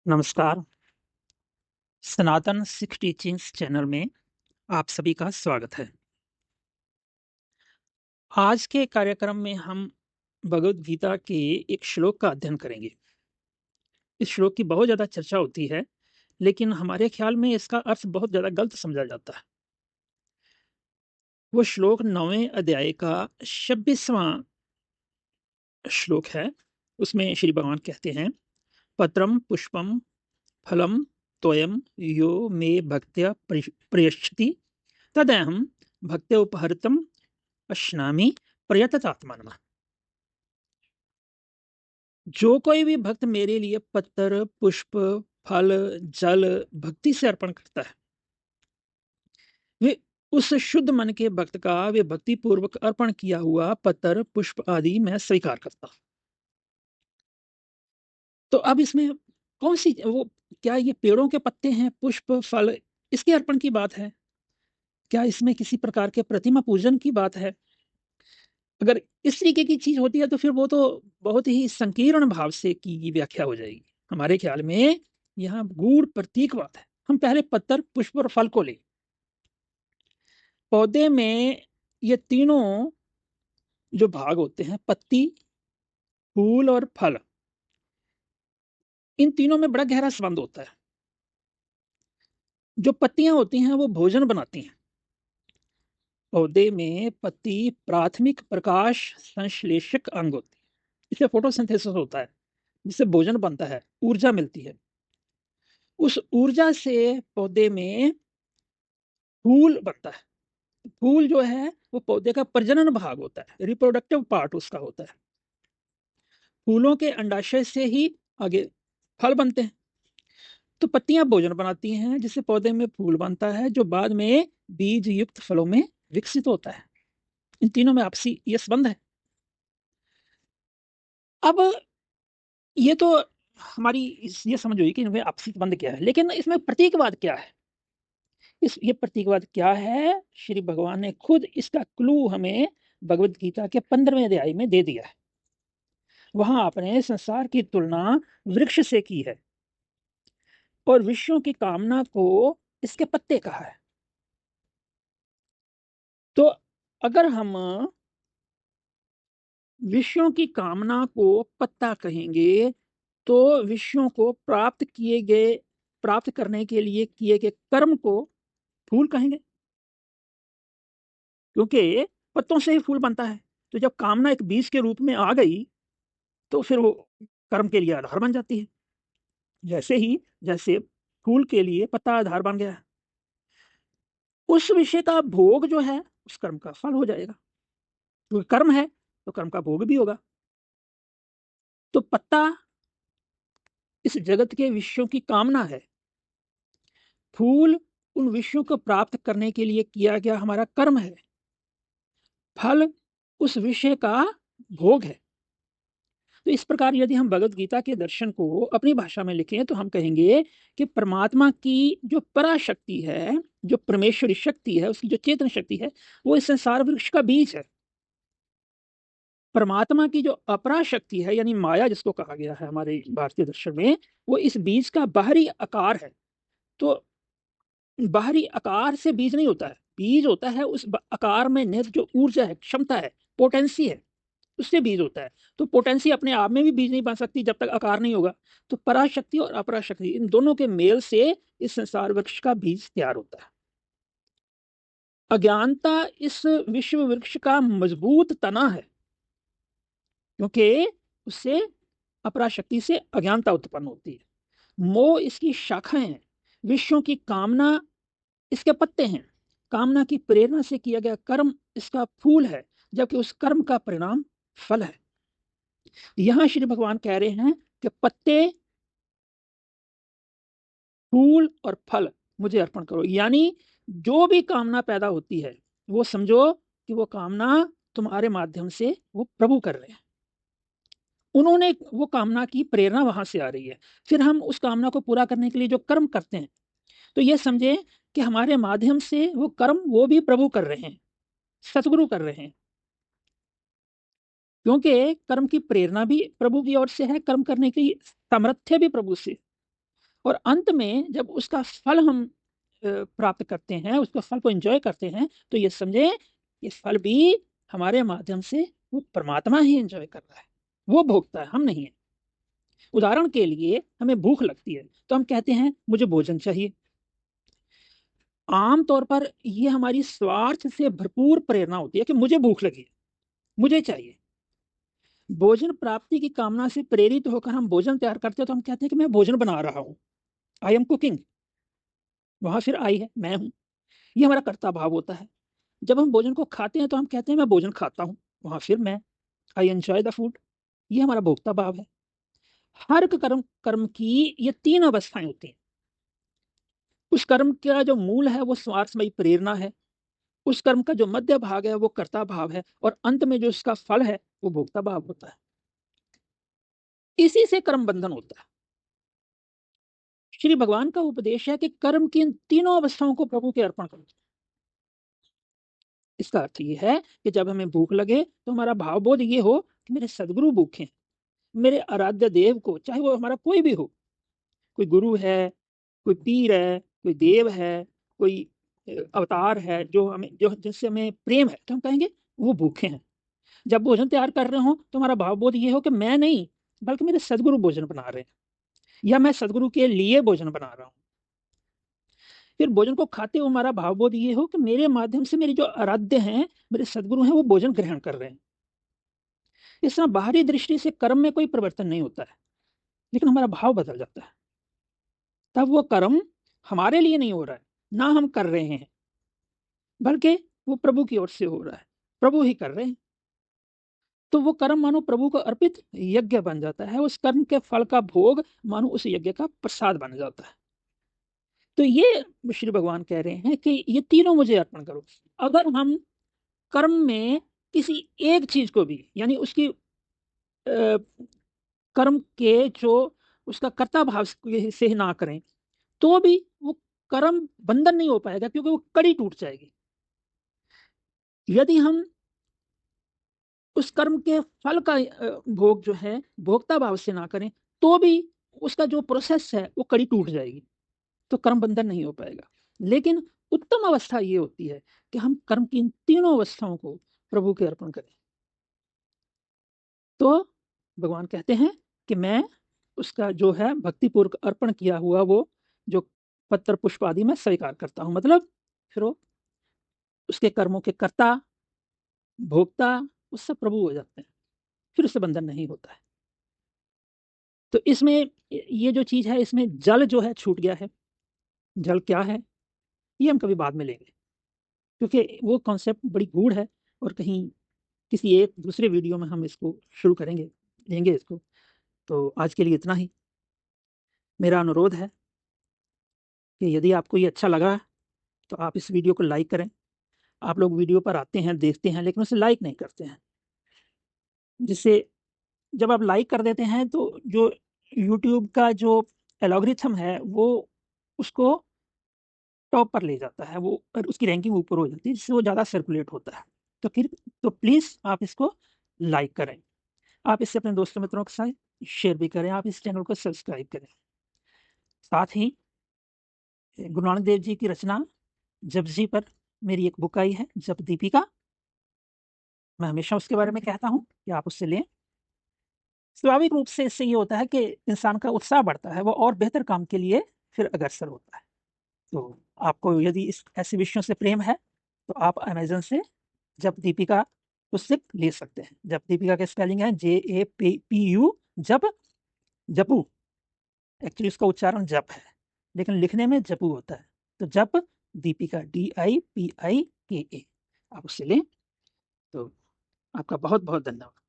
नमस्कार। सनातन Sikh teachings channel में आप सभी का स्वागत है। आज के कार्यक्रम में हम भगवद गीता के एक श्लोक का अध्ययन करेंगे। इस श्लोक की बहुत ज्यादा चर्चा होती है, लेकिन हमारे ख्याल में इसका अर्थ बहुत ज्यादा गलत समझा जाता है। वो श्लोक 9वें अध्याय का 26वां श्लोक है। उसमें श्री भगवान कहते हैं, पत्रम पुष्पम फलम तोयम यो मे भक्त्या प्रयच्छति तदहम भक्त्या उपहृतम अश्नामि प्रयततात्मनः। जो कोई भी भक्त मेरे लिए पत्तर, पुष्प, फल, जल भक्ति से अर्पण करता है, वे उस शुद्ध मन के भक्त का वे भक्ति पूर्वक अर्पण किया हुआ पत्तर, पुष्प आदि मैं स्वीकार करता हूं। तो अब इसमें कौन सी वो क्या ये पेड़ों के पत्ते हैं, पुष्प, फल, इसके अर्पण की बात है? क्या इसमें किसी प्रकार के प्रतिमा पूजन की बात है? अगर इस तरीके की चीज होती है तो फिर वो तो बहुत ही संकीर्ण भाव से की व्याख्या हो जाएगी। हमारे ख्याल में यहाँ गूढ़ प्रतीकवाद है। हम पहले पत्तर, पुष्प और फल को ले। पौधे में ये तीनों जो भाग होते हैं, पत्ती, फूल और फल, इन तीनों में बड़ा गहरा संबंध होता है। जो पत्तियां होती हैं वो भोजन बनाती हैं। पौधे में पत्ती प्राथमिक प्रकाश संश्लेषक अंग होती है। इससे फोटोसिंथेसिस होता है, जिससे भोजन बनता है, ऊर्जा मिलती है। उस ऊर्जा से पौधे में फूल बनता है। फूल जो है वो पौधे का प्रजनन भाग होता है, रिप्रोडक्टिव पार्ट उसका होता है। फूलों के अंडाशय से ही आगे फल बनते हैं। तो पत्तियां भोजन बनाती हैं, जिससे पौधे में फूल बनता है, जो बाद में बीज युक्त फलों में विकसित होता है। इन तीनों में आपसी ये संबंध है। अब ये तो हमारी ये समझ हुई कि इनमें आपसी संबंध क्या है, लेकिन इसमें प्रतीकवाद क्या है? ये प्रतीकवाद क्या है? श्री भगवान ने खुद इसका क्लू हमें भगवत गीता के 15वें अध्याय में दे दिया है। वहां आपने संसार की तुलना वृक्ष से की है और विषयों की कामना को इसके पत्ते कहा है। तो अगर हम विषयों की कामना को पत्ता कहेंगे, तो विषयों को प्राप्त करने के लिए किए गए कर्म को फूल कहेंगे, क्योंकि पत्तों से ही फूल बनता है। तो जब कामना एक बीज के रूप में आ गई, तो फिर वो कर्म के लिए आधार बन जाती है। जैसे फूल के लिए पत्ता आधार बन गया है, उस विषय का भोग जो है उस कर्म का फल हो जाएगा। क्योंकि कर्म है तो कर्म का भोग भी होगा। तो पत्ता इस जगत के विषयों की कामना है, फूल उन विषयों को प्राप्त करने के लिए किया गया हमारा कर्म है, फल उस विषय का भोग है। तो इस प्रकार यदि हम भगवत गीता के दर्शन को अपनी भाषा में लिखें तो हम कहेंगे कि परमात्मा की जो पराशक्ति है, जो परमेश्वरी शक्ति है, उसकी जो चेतन शक्ति है, वो इस संसार वृक्ष का बीज है। परमात्मा की जो अपरा शक्ति है, यानी माया जिसको कहा गया है हमारे भारतीय दर्शन में, वो इस बीज का बाहरी आकार है। तो बाहरी आकार से बीज नहीं होता है, बीज होता है उस आकार में निहित जो ऊर्जा है, क्षमता है, पोटेंसी है, उससे बीज होता है। तो पोटेंसी अपने आप में भी बीज नहीं बन सकती जब तक आकार नहीं होगा। तो पराशक्ति और अपराशक्ति, इन दोनों के मेल से इस संसार वृक्ष का बीज तैयार होता है। अज्ञानता इस विश्व वृक्ष का मजबूत तना है, क्योंकि उससे अपराशक्ति से अज्ञानता उत्पन्न होती है। मोह इसकी शाखाएं हैं, विषयों की कामना इसके पत्ते हैं, कामना की प्रेरणा से किया गया कर्म इसका फूल है, जबकि उस कर्म का परिणाम फल है। यहां श्री भगवान कह रहे हैं कि पत्ते, फूल और फल मुझे अर्पण करो। यानी जो भी कामना पैदा होती है, वो समझो कि वो कामना तुम्हारे माध्यम से वो प्रभु कर रहे हैं। उन्होंने वो कामना की प्रेरणा वहां से आ रही है। फिर हम उस कामना को पूरा करने के लिए जो कर्म करते हैं, तो ये समझे कि हमारे माध्यम से वो कर्म वो भी प्रभु कर रहे हैं, सतगुरु कर रहे हैं। क्योंकि कर्म की प्रेरणा भी प्रभु की ओर से है, कर्म करने की सामर्थ्य भी प्रभु से। और अंत में जब उसका फल हम प्राप्त करते हैं, उसका फल को एंजॉय करते हैं, तो ये समझे ये फल भी हमारे माध्यम से वो परमात्मा ही एंजॉय कर रहा है, वो भोगता है, हम नहीं है। उदाहरण के लिए हमें भूख लगती है तो हम कहते हैं मुझे भोजन चाहिए। आमतौर पर ये हमारी स्वार्थ से भरपूर प्रेरणा होती है कि मुझे भूख लगी है, मुझे चाहिए। भोजन प्राप्ति की कामना से प्रेरित होकर हम भोजन तैयार करते हैं तो हम कहते हैं कि मैं भोजन बना रहा हूं, आई एम कुकिंग। वहां फिर आई है मैं हूं, ये हमारा कर्ता भाव होता है। जब हम भोजन को खाते हैं तो हम कहते हैं मैं भोजन खाता हूं, वहां फिर मैं, आई एंजॉय द फूड, ये हमारा भोक्ता भाव है। हर कर्म कर्म की ये तीन अवस्थाएं होती हैं। उस कर्म का जो मूल है वो स्वार्थमयी प्रेरणा है, उस कर्म का जो मध्य भाग है वो कर्ता भाव है, और अंत में जो उसका फल है वो भोक्ता भाव होता है। इसी से कर्म बंधन होता है। श्री भगवान का उपदेश है कि कर्म की इन तीनों अवस्थाओं को प्रभु के अर्पण करो। इसका अर्थ ये है कि जब हमें भूख लगे तो हमारा भावबोध ये हो कि मेरे सदगुरु भूखे हैं, मेरे आराध्य देव को, चाहे वो हमारा कोई भी हो, कोई गुरु है, कोई पीर है, कोई देव है, कोई अवतार है जो हमें, जो जिससे हमें प्रेम है, तो हम कहेंगे वो भूखे हैं। जब भोजन तैयार कर रहे हो तो हमारा भावबोध ये हो कि मैं नहीं बल्कि मेरे सदगुरु भोजन बना रहे हैं, या मैं सदगुरु के लिए भोजन बना रहा हूँ। फिर भोजन को खाते हुए हमारा भावबोध ये हो कि मेरे माध्यम से मेरे जो आराध्य हैं, मेरे सदगुरु हैं, वो भोजन ग्रहण कर रहे हैं। इस तरह बाहरी दृष्टि से कर्म में कोई परिवर्तन नहीं होता है, लेकिन हमारा भाव बदल जाता है। तब वो कर्म हमारे लिए नहीं हो रहा है, ना हम कर रहे हैं, बल्कि वो प्रभु की ओर से हो रहा है, प्रभु ही कर रहे हैं। तो वो कर्म मानो प्रभु को अर्पित यज्ञ बन जाता है, उस कर्म के फल का भोग मानो उस यज्ञ का प्रसाद बन जाता है। तो ये श्री भगवान कह रहे हैं कि ये तीनों मुझे अर्पण करो। अगर हम कर्म में किसी एक चीज को भी, यानी उसकी कर्म के जो उसका कर्ता भाव से ना करें, तो भी वो कर्म बंधन नहीं हो पाएगा, क्योंकि वो कड़ी टूट जाएगी। यदि हम उस कर्म के फल का भोग जो है भोक्ता भाव से ना करें, तो भी उसका जो प्रोसेस है वो कड़ी टूट जाएगी, तो कर्म बंधन नहीं हो पाएगा। लेकिन उत्तम अवस्था ये होती है कि हम कर्म की इन तीनों अवस्थाओं को प्रभु के अर्पण करें। तो भगवान कहते हैं कि मैं उसका जो है भक्तिपूर्वक अर्पण किया हुआ वो जो पत्र पुष्प आदि मैं स्वीकार करता हूं। मतलब फिर वो उसके कर्मों के कर्ता भोक्ता वो सब प्रभु हो जाते हैं, फिर उससे बंधन नहीं होता है। तो इसमें ये जो चीज है, इसमें जल जो है छूट गया है। जल क्या है ये हम कभी बाद में लेंगे, क्योंकि वो कॉन्सेप्ट बड़ी गूढ़ है, और कहीं किसी एक दूसरे वीडियो में हम इसको शुरू करेंगे, लेंगे इसको। तो आज के लिए इतना ही। मेरा अनुरोध है कि यदि आपको ये अच्छा लगा तो आप इस वीडियो को लाइक करें। आप लोग वीडियो पर आते हैं, देखते हैं, लेकिन उसे लाइक नहीं करते हैं, जिससे जब आप लाइक कर देते हैं तो जो यूट्यूब का जो एल्गोरिथम है वो उसको टॉप पर ले जाता है, वो और उसकी रैंकिंग ऊपर हो जाती है, जिससे वो ज़्यादा सर्कुलेट होता है। तो फिर तो प्लीज़ आप इसको लाइक करें, आप इससे अपने दोस्तों मित्रों के साथ शेयर भी करें, आप इस चैनल को सब्सक्राइब करें। साथ ही गुरु नानक देव जी की रचना जपजी पर मेरी एक बुक आई है, जप दीपिका। मैं हमेशा उसके बारे में कहता हूँ कि आप उससे लें। स्वाभाविक रूप से इससे ये होता है कि इंसान का उत्साह बढ़ता है, वो और बेहतर काम के लिए फिर अग्रसर होता है। तो आपको यदि इस ऐसे विषयों से प्रेम है तो आप अमेजन से जप दीपिका पुस्तक ले सकते हैं। जप दीपिका के स्पेलिंग है JAPU, जप, जपू। एक्चुअली उसका उच्चारण जप है, लेकिन लिखने में जपू होता है। तो जप दीपिका DIPIKA, आप उससे लें। तो आपका बहुत बहुत धन्यवाद।